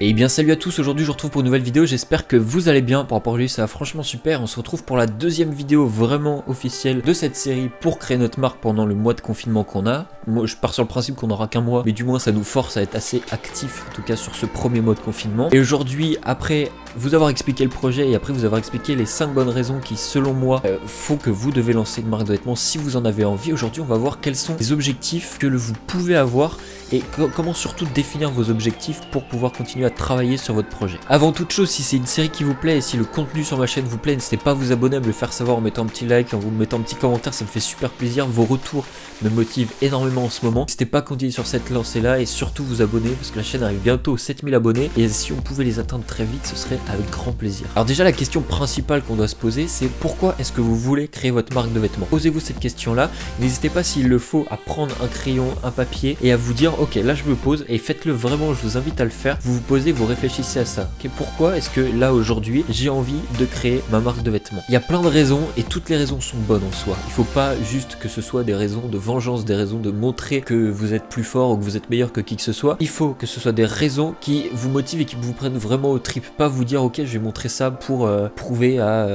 Et bien salut à tous, aujourd'hui je vous retrouve pour une nouvelle vidéo, j'espère que vous allez bien. Par rapport à aujourd'hui ça va franchement super, on se retrouve pour la deuxième vidéo vraiment officielle de cette série pour créer notre marque pendant le mois de confinement qu'on a. Moi je pars sur le principe qu'on n'aura qu'un mois, mais du moins ça nous force à être assez actifs, en tout cas sur ce premier mois de confinement. Et aujourd'hui, après vous avoir expliqué le projet et après vous avoir expliqué les 5 bonnes raisons qui selon moi font que vous devez lancer une marque de vêtements si vous en avez envie, aujourd'hui on va voir quels sont les objectifs que vous pouvez avoir et comment surtout définir vos objectifs pour pouvoir continuer à travailler sur votre projet. Avant toute chose, si c'est une série qui vous plaît et si le contenu sur ma chaîne vous plaît, n'hésitez pas à vous abonner, à me le faire savoir en mettant un petit like, en vous mettant un petit commentaire, ça me fait super plaisir. Vos retours me motivent énormément en ce moment. N'hésitez pas à continuer sur cette lancée là et surtout vous abonner parce que la chaîne arrive bientôt aux 7000 abonnés et si on pouvait les atteindre très vite, ce serait avec grand plaisir. Alors déjà la question principale qu'on doit se poser, c'est pourquoi est-ce que vous voulez créer votre marque de vêtements? Posez-vous cette question là, n'hésitez pas s'il le faut à prendre un crayon, un papier et à vous dire ok là je me pose et faites-le vraiment, je vous invite à le faire. Vous vous posez, vous réfléchissez à ça. Okay, pourquoi est-ce que là aujourd'hui j'ai envie de créer ma marque de vêtements? Il y a plein de raisons et toutes les raisons sont bonnes en soi. Il faut pas juste que ce soit des raisons de vengeance, des raisons de montrer que vous êtes plus fort ou que vous êtes meilleur que qui que ce soit. Il faut que ce soit des raisons qui vous motivent et qui vous prennent vraiment au trip. Pas vous dire ok je vais montrer ça pour prouver à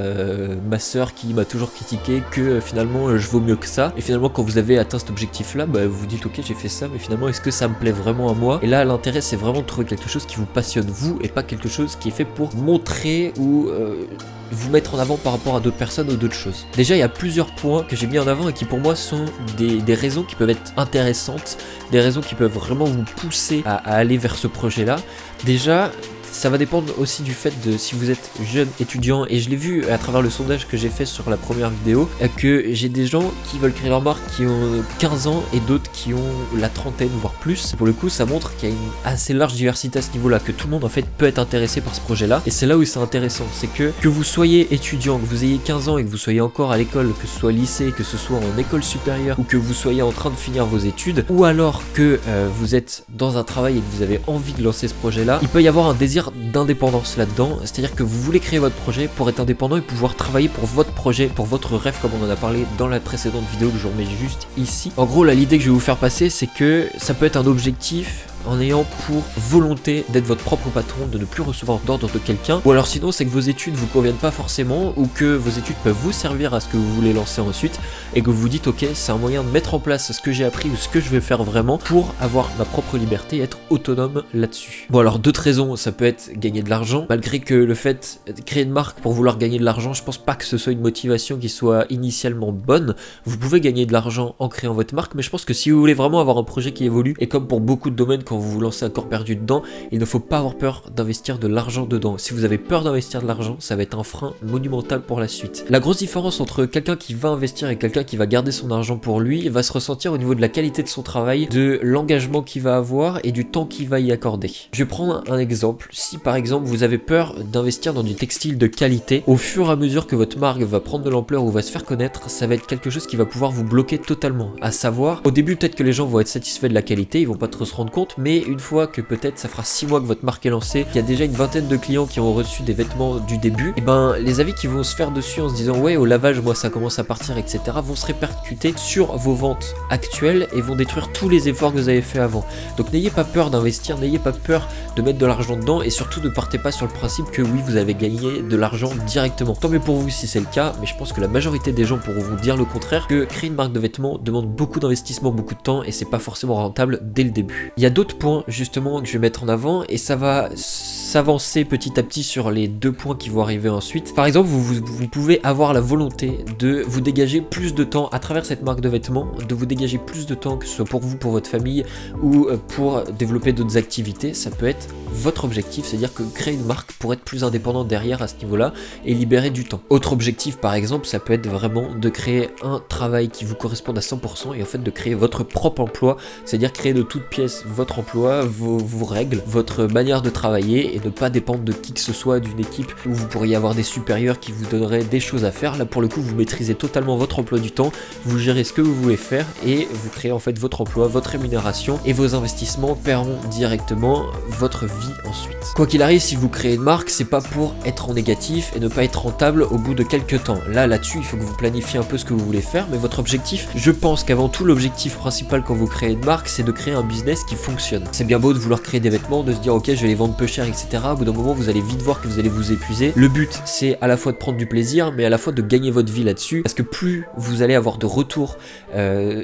ma soeur qui m'a toujours critiqué que finalement je vaux mieux que ça. Et finalement quand vous avez atteint cet objectif là, vous vous dites ok j'ai fait ça mais finalement est-ce que ça me plaît vraiment à moi? Et là l'intérêt c'est vraiment de trouver quelque chose qui vous passionne vous et pas quelque chose qui est fait pour montrer ou vous mettre en avant par rapport à d'autres personnes ou d'autres choses. Déjà il y a plusieurs points que j'ai mis en avant et qui pour moi sont des raisons qui peuvent être intéressantes, des raisons qui peuvent vraiment vous pousser à aller vers ce projet là. Déjà ça va dépendre aussi du fait de si vous êtes jeune étudiant et je l'ai vu à travers le sondage que j'ai fait sur la première vidéo que j'ai des gens qui veulent créer leur marque qui ont 15 ans et d'autres qui ont la trentaine voire plus. Pour le coup ça montre qu'il y a une assez large diversité à ce niveau là, que tout le monde en fait peut être intéressé par ce projet là et c'est là où c'est intéressant, c'est que vous soyez étudiant, que vous ayez 15 ans et que vous soyez encore à l'école, que ce soit lycée, que ce soit en école supérieure ou que vous soyez en train de finir vos études ou alors que vous êtes dans un travail et que vous avez envie de lancer ce projet là, il peut y avoir un désir d'indépendance là-dedans, c'est-à-dire que vous voulez créer votre projet pour être indépendant et pouvoir travailler pour votre projet, pour votre rêve comme on en a parlé dans la précédente vidéo que je remets juste ici. En gros là l'idée que je vais vous faire passer c'est que ça peut être un objectif en ayant pour volonté d'être votre propre patron, de ne plus recevoir d'ordre de quelqu'un, ou alors sinon c'est que vos études vous conviennent pas forcément ou que vos études peuvent vous servir à ce que vous voulez lancer ensuite et que vous vous dites ok c'est un moyen de mettre en place ce que j'ai appris ou ce que je vais faire vraiment pour avoir ma propre liberté et être autonome là-dessus. Bon alors d'autres raisons, ça peut être gagner de l'argent, malgré que le fait de créer une marque pour vouloir gagner de l'argent, je pense pas que ce soit une motivation qui soit initialement bonne. Vous pouvez gagner de l'argent en créant votre marque, mais je pense que si vous voulez vraiment avoir un projet qui évolue, et comme pour beaucoup de domaines quand vous vous lancez un corps perdu dedans, il ne faut pas avoir peur d'investir de l'argent dedans. Si vous avez peur d'investir de l'argent, ça va être un frein monumental pour la suite. La grosse différence entre quelqu'un qui va investir et quelqu'un qui va garder son argent pour lui va se ressentir au niveau de la qualité de son travail, de l'engagement qu'il va avoir et du temps qu'il va y accorder. Je vais prendre un exemple. Si par exemple vous avez peur d'investir dans du textile de qualité, au fur et à mesure que votre marque va prendre de l'ampleur ou va se faire connaître, ça va être quelque chose qui va pouvoir vous bloquer totalement. À savoir, au début peut-être que les gens vont être satisfaits de la qualité, ils vont pas trop se rendre compte, mais une fois que peut-être ça fera 6 mois que votre marque est lancée, qu'il y a déjà une vingtaine de clients qui ont reçu des vêtements du début, et les avis qui vont se faire dessus en se disant ouais au lavage moi ça commence à partir etc, vont se répercuter sur vos ventes actuelles et vont détruire tous les efforts que vous avez fait avant. Donc n'ayez pas peur d'investir, n'ayez pas peur de mettre de l'argent dedans et surtout ne partez pas sur le principe que oui vous avez gagné de l'argent directement. Tant mieux pour vous si c'est le cas, mais je pense que la majorité des gens pourront vous dire le contraire, que créer une marque de vêtements demande beaucoup d'investissement, beaucoup de temps et c'est pas forcément rentable dès le début. Il y a d'autres points justement que je vais mettre en avant et ça va s'avancer petit à petit sur les 2 points qui vont arriver ensuite. Par exemple, vous pouvez avoir la volonté de vous dégager plus de temps à travers cette marque de vêtements, de vous dégager plus de temps que ce soit pour vous, pour votre famille ou pour développer d'autres activités. Ça peut être votre objectif, c'est-à-dire que créer une marque pour être plus indépendant derrière à ce niveau-là et libérer du temps. Autre objectif par exemple, ça peut être vraiment de créer un travail qui vous corresponde à 100% et en fait de créer votre propre emploi, c'est-à-dire créer de toutes pièces votre emploi, vos règles, votre manière de travailler et et ne pas dépendre de qui que ce soit, d'une équipe où vous pourriez avoir des supérieurs qui vous donneraient des choses à faire. Là pour le coup vous maîtrisez totalement votre emploi du temps, vous gérez ce que vous voulez faire et vous créez en fait votre emploi, votre rémunération et vos investissements paieront directement votre vie ensuite. Quoi qu'il arrive, si vous créez une marque, c'est pas pour être en négatif et ne pas être rentable au bout de quelques temps. Là-dessus, il faut que vous planifiez un peu ce que vous voulez faire, mais votre objectif, je pense qu'avant tout, l'objectif principal quand vous créez une marque, c'est de créer un business qui fonctionne. C'est bien beau de vouloir créer des vêtements, de se dire ok, je vais les vendre peu cher, etc. Au bout d'un moment, vous allez vite voir que vous allez vous épuiser. Le but, c'est à la fois de prendre du plaisir, mais à la fois de gagner votre vie là-dessus, parce que plus vous allez avoir de retours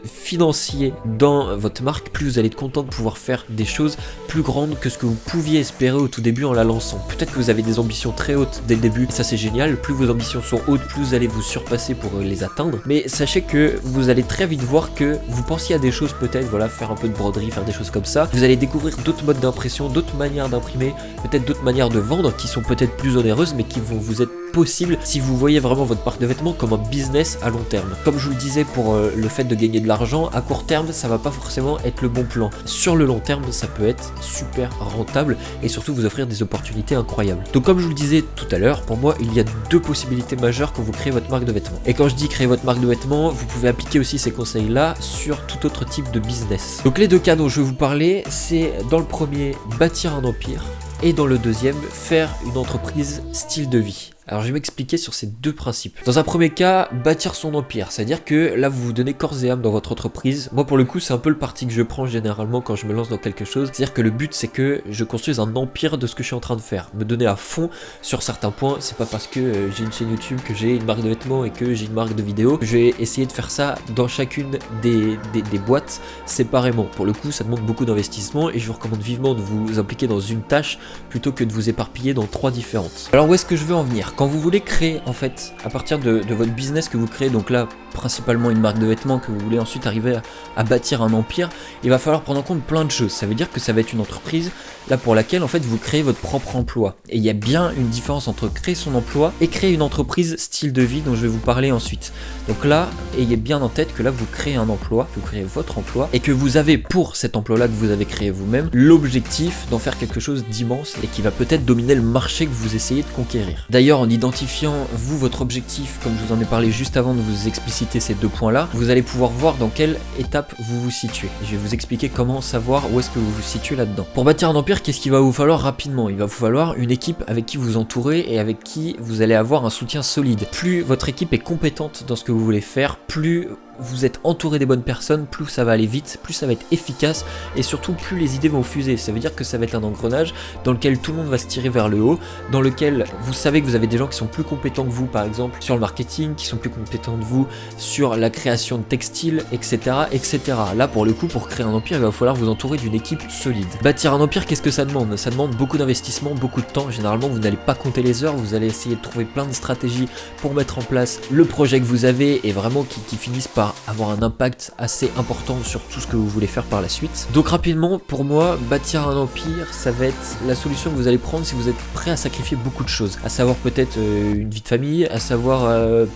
financiers dans votre marque, plus vous allez être content de pouvoir faire des choses plus grandes que ce que vous pouviez espérer au tout début en la lançant. Peut-être que vous avez des ambitions très hautes dès le début, ça c'est génial, plus vos ambitions sont hautes, plus vous allez vous surpasser pour les atteindre, mais sachez que vous allez très vite voir que vous pensiez à des choses peut-être, voilà, faire un peu de broderie, faire des choses comme ça, vous allez découvrir d'autres modes d'impression, d'autres manières d'imprimer, peut-être d'autres manières de vendre qui sont peut-être plus onéreuses mais qui vont vous être possibles si vous voyez vraiment votre marque de vêtements comme un business à long terme. Comme je vous le disais pour le fait de gagner de l'argent, à court terme ça va pas forcément être le bon plan. Sur le long terme ça peut être super rentable et surtout vous offrir des opportunités incroyables. Donc comme je vous le disais tout à l'heure, pour moi il y a deux possibilités majeures quand vous créez votre marque de vêtements. Et quand je dis créer votre marque de vêtements, vous pouvez appliquer aussi ces conseils là sur tout autre type de business. Donc les deux cas dont je vais vous parler, c'est dans le premier bâtir un empire et dans le deuxième faire une entreprise style de vie. Alors je vais m'expliquer sur ces deux principes. Dans un premier cas, bâtir son empire, c'est-à-dire que là vous vous donnez corps et âme dans votre entreprise. Moi pour le coup c'est un peu le parti que je prends généralement quand je me lance dans quelque chose, c'est-à-dire que le but c'est que je construise un empire de ce que je suis en train de faire, me donner à fond sur certains points. C'est pas parce que j'ai une chaîne YouTube, que j'ai une marque de vêtements et que j'ai une marque de vidéos que je vais essayer de faire ça dans chacune des boîtes séparément. Pour le coup ça demande beaucoup d'investissement et je vous recommande vivement de vous impliquer dans une tâche plutôt que de vous éparpiller dans trois différentes. Alors où est-ce que je veux en venir? Quand vous voulez créer en fait à partir de votre business que vous créez, donc là principalement une marque de vêtements, que vous voulez ensuite arriver à bâtir un empire, il va falloir prendre en compte plein de choses. Ça veut dire que ça va être une entreprise là pour laquelle en fait vous créez votre propre emploi. Et il y a bien une différence entre créer son emploi et créer une entreprise style de vie dont je vais vous parler ensuite. Donc là, ayez bien en tête que là vous créez un emploi, vous créez votre emploi et que vous avez pour cet emploi là que vous avez créé vous-même l'objectif d'en faire quelque chose d'immense et qui va peut-être dominer le marché que vous essayez de conquérir. D'ailleurs en identifiant vous votre objectif, comme je vous en ai parlé juste avant de vous expliciter ces deux points là, vous allez pouvoir voir dans quelle étape vous vous situez. Je vais vous expliquer comment savoir où est-ce que vous vous situez là-dedans. Pour bâtir un empire, qu'est-ce qu'il va vous falloir rapidement? Il va vous falloir une équipe avec qui vous entourez et avec qui vous allez avoir un soutien solide. Plus votre équipe est compétente dans ce que vous voulez faire, plus vous êtes entouré des bonnes personnes, plus ça va aller vite, plus ça va être efficace et surtout plus les idées vont fuser. Ça veut dire que ça va être un engrenage dans lequel tout le monde va se tirer vers le haut, dans lequel vous savez que vous avez des gens qui sont plus compétents que vous par exemple sur le marketing, qui sont plus compétents que vous sur la création de textiles, etc. etc. Là pour le coup, pour créer un empire, il va falloir vous entourer d'une équipe solide. Bâtir un empire, qu'est-ce que ça demande? Ça demande beaucoup d'investissement, beaucoup de temps. Généralement vous n'allez pas compter les heures, vous allez essayer de trouver plein de stratégies pour mettre en place le projet que vous avez et vraiment qui finissent par avoir un impact assez important sur tout ce que vous voulez faire par la suite. Donc rapidement, pour moi, bâtir un empire, ça va être la solution que vous allez prendre si vous êtes prêt à sacrifier beaucoup de choses, à savoir peut-être une vie de famille, à savoir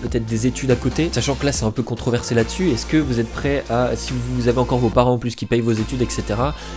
peut-être des études à côté, sachant que là c'est un peu controversé là-dessus. Est-ce que vous êtes prêt à, si vous avez encore vos parents en plus qui payent vos études, etc.,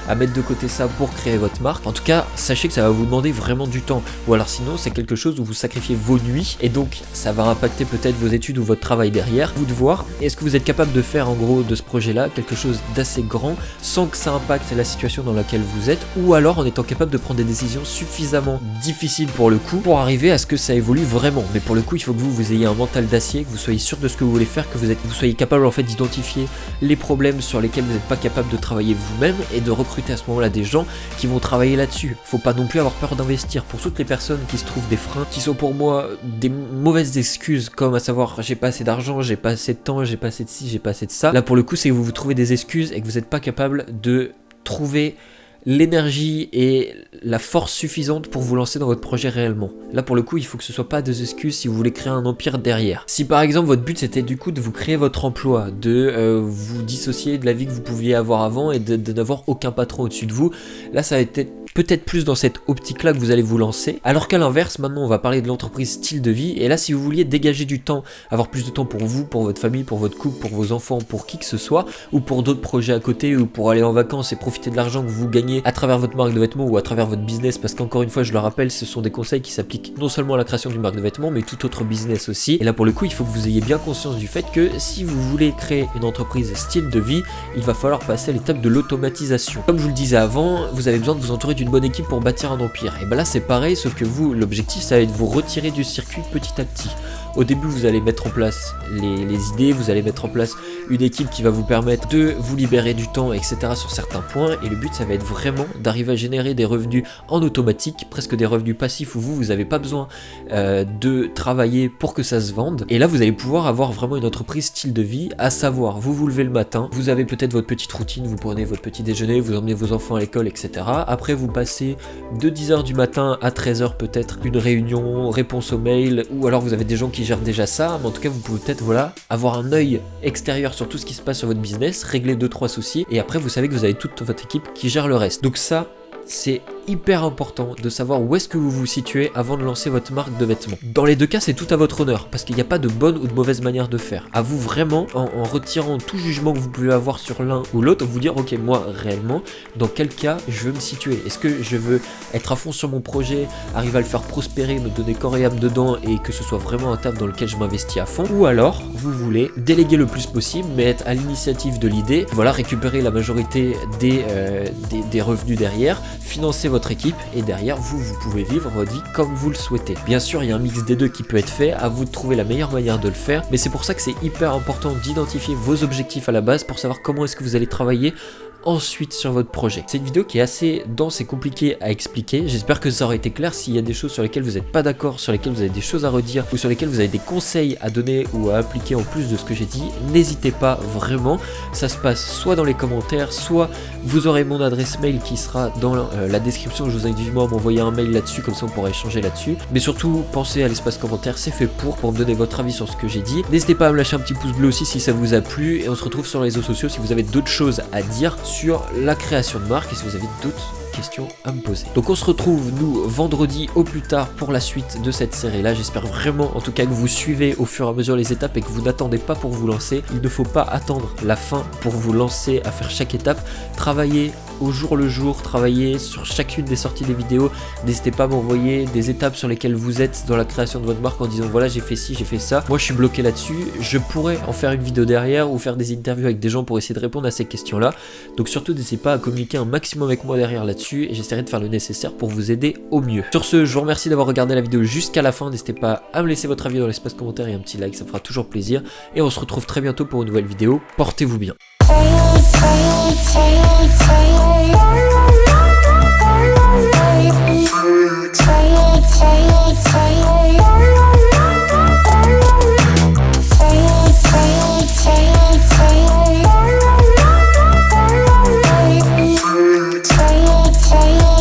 à mettre de côté ça pour créer votre marque? En tout cas, sachez que ça va vous demander vraiment du temps, ou alors sinon c'est quelque chose où vous sacrifiez vos nuits et donc ça va impacter peut-être vos études ou votre travail derrière. Vous de voir, est-ce que vous êtes capable de faire en gros de ce projet là quelque chose d'assez grand sans que ça impacte la situation dans laquelle vous êtes, ou alors en étant capable de prendre des décisions suffisamment difficiles pour le coup pour arriver à ce que ça évolue vraiment. Mais pour le coup il faut que vous ayez un mental d'acier, que vous soyez sûr de ce que vous voulez faire, que vous soyez capable en fait d'identifier les problèmes sur lesquels vous n'êtes pas capable de travailler vous-même et de recruter à ce moment là des gens qui vont travailler là-dessus. Faut pas non plus avoir peur d'investir. Pour toutes les personnes qui se trouvent des freins, qui sont pour moi des mauvaises excuses, comme à savoir j'ai pas assez d'argent, j'ai pas assez de temps, j'ai pas assez de ci, j'ai pas assez de ça. Là pour le coup c'est que vous vous trouvez des excuses et que vous n'êtes pas capable de trouver l'énergie et la force suffisante pour vous lancer dans votre projet réellement. Là pour le coup il faut que ce soit pas des excuses si vous voulez créer un empire derrière. Si par exemple votre but c'était du coup de vous créer votre emploi, de vous dissocier de la vie que vous pouviez avoir avant et de n'avoir aucun patron au-dessus de vous, là ça va être peut-être plus dans cette optique-là que vous allez vous lancer. Alors qu'à l'inverse, maintenant on va parler de l'entreprise style de vie. Et là, si vous vouliez dégager du temps, avoir plus de temps pour vous, pour votre famille, pour votre couple, pour vos enfants, pour qui que ce soit, ou pour d'autres projets à côté, ou pour aller en vacances et profiter de l'argent que vous gagnez à travers votre marque de vêtements ou à travers votre business, parce qu'encore une fois, je le rappelle, ce sont des conseils qui s'appliquent non seulement à la création d'une marque de vêtements, mais tout autre business aussi. Et là, pour le coup, il faut que vous ayez bien conscience du fait que si vous voulez créer une entreprise style de vie, il va falloir passer à l'étape de l'automatisation. Comme je vous le disais avant, vous avez besoin de vous entourer d'une bonne équipe pour bâtir un empire. Et ben là, c'est pareil, sauf que vous, l'objectif, ça va être de vous retirer du circuit petit à petit. Au début, vous allez mettre en place les idées, vous allez mettre en place une équipe qui va vous permettre de vous libérer du temps, etc. sur certains points. Et le but, ça va être vraiment d'arriver à générer des revenus en automatique, presque des revenus passifs où vous n'avez pas besoin de travailler pour que ça se vende. Et là, vous allez pouvoir avoir vraiment une entreprise style de vie, à savoir, vous vous levez le matin, vous avez peut-être votre petite routine, vous prenez votre petit déjeuner, vous emmenez vos enfants à l'école, etc. Après, vous passez de 10h du matin à 13h peut-être une réunion, réponse aux mails, ou alors vous avez des gens qui gèrent déjà ça, mais en tout cas vous pouvez peut-être avoir un œil extérieur sur tout ce qui se passe sur votre business, régler 2-3 soucis, et après vous savez que vous avez toute votre équipe qui gère le reste. Donc ça, c'est hyper important de savoir où est-ce que vous vous situez avant de lancer votre marque de vêtements. Dans les deux cas, c'est tout à votre honneur, parce qu'il n'y a pas de bonne ou de mauvaise manière de faire. À vous vraiment, en retirant tout jugement que vous pouvez avoir sur l'un ou l'autre, vous dire, ok, moi, réellement, dans quel cas je veux me situer? Est-ce que je veux être à fond sur mon projet, arriver à le faire prospérer, me donner corps et âme dedans, et que ce soit vraiment un taf dans lequel je m'investis à fond? Ou alors, vous voulez déléguer le plus possible, mais être à l'initiative de l'idée, voilà, récupérer la majorité des revenus derrière, financer votre équipe, et derrière vous pouvez vivre votre vie comme vous le souhaitez. Bien sûr, il y a un mix des deux qui peut être fait, à vous de trouver la meilleure manière de le faire, mais c'est pour ça que c'est hyper important d'identifier vos objectifs à la base pour savoir comment est-ce que vous allez travailler ensuite sur votre projet. C'est une vidéo qui est assez dense et compliquée à expliquer. J'espère que ça aurait été clair. S'il y a des choses sur lesquelles vous n'êtes pas d'accord, sur lesquelles vous avez des choses à redire ou sur lesquelles vous avez des conseils à donner ou à appliquer en plus de ce que j'ai dit, n'hésitez pas vraiment. Ça se passe soit dans les commentaires, soit vous aurez mon adresse mail qui sera dans la description. Je vous invite vivement à m'envoyer un mail là-dessus, comme ça on pourra échanger là-dessus. Mais surtout, pensez à l'espace commentaire, c'est fait pour me donner votre avis sur ce que j'ai dit. N'hésitez pas à me lâcher un petit pouce bleu aussi si ça vous a plu, et on se retrouve sur les réseaux sociaux si vous avez d'autres choses à dire sur la création de marque et si vous avez d'autres questions à me poser. Donc on se retrouve nous vendredi au plus tard pour la suite de cette série là. J'espère vraiment en tout cas que vous suivez au fur et à mesure les étapes et que vous n'attendez pas pour vous lancer. Il ne faut pas attendre la fin pour vous lancer à faire chaque étape. Travaillez au jour le jour, travaillez sur chacune des sorties des vidéos. N'hésitez pas à m'envoyer des étapes sur lesquelles vous êtes dans la création de votre marque en disant voilà j'ai fait ci, j'ai fait ça. Moi je suis bloqué là-dessus, je pourrais en faire une vidéo derrière ou faire des interviews avec des gens pour essayer de répondre à ces questions là. Donc surtout n'hésitez pas à communiquer un maximum avec moi derrière là-dessus et j'essaierai de faire le nécessaire pour vous aider au mieux. Sur ce, je vous remercie d'avoir regardé la vidéo jusqu'à la fin. N'hésitez pas à me laisser votre avis dans l'espace commentaire et un petit like, ça me fera toujours plaisir. Et on se retrouve très bientôt pour une nouvelle vidéo. Portez-vous bien.